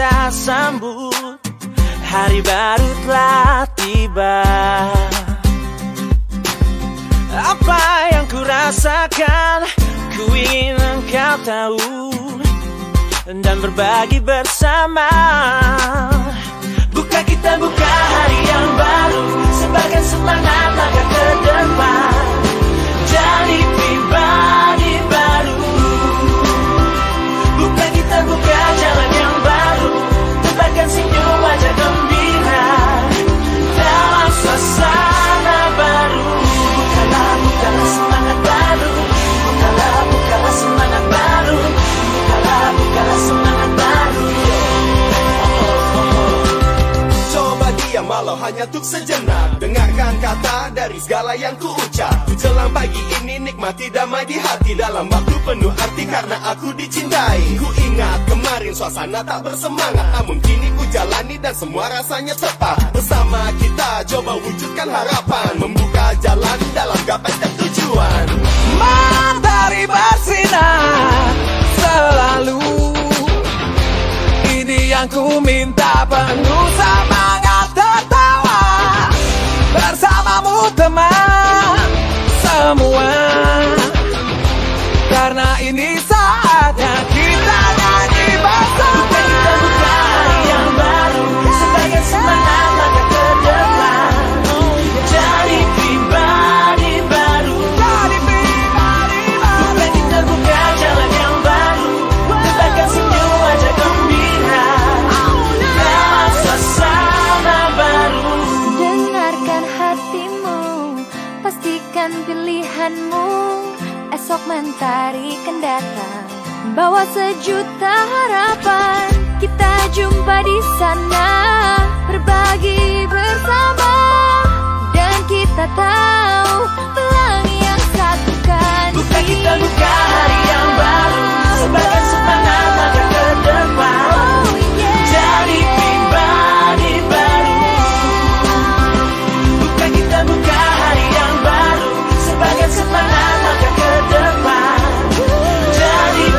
kita sambut, hari baru telah tiba. Apa yang ku rasakan, ku ingin engkau tahu dan berbagi bersama. Buka kita buka hari yang baru, sebagai semangat langkah ke depan, jadi pribadi baru. Buka kita buka jalan yang baru, tebarkan senyum wajah gembira dalam suasana baru. Bukalah semangat baru, bukalah semangat baru, bukalah semangat baru. Coba diam malah hanya untuk sejenak, dengarkan kata dari segala yang ku ucap. Jelang pagi ini nikmati damai di hati, dalam waktu penuh arti karena aku dicintai. Ku ingat kemarin suasana tak bersemangat, namun kini ku jalani dan semua rasanya tepat. Bersama kita coba wujudkan harapan, membuka jalan dalam gapai setiap tujuan. Matahari bersinar selalu, ini yang ku minta, penuh semangat tertawa bersamamu teman semua. Karena ini saatnya kita nyanyi bersama. Kita buka hari yang baru, sebagai semangat langkah ke depan, jadi pribadi baru. Bukan kita buka jalan yang baru, tebarkan senyum wajah gembira dalam suasana baru. Dengarkan hatimu, pastikan pilihanmu. Esok mentari kan datang, bawa sejuta harapan. Kita jumpa di sana, berbagi bersama, dan kita tahu pelangi yang satukan. Buka kita buka hari yang baru, sebagai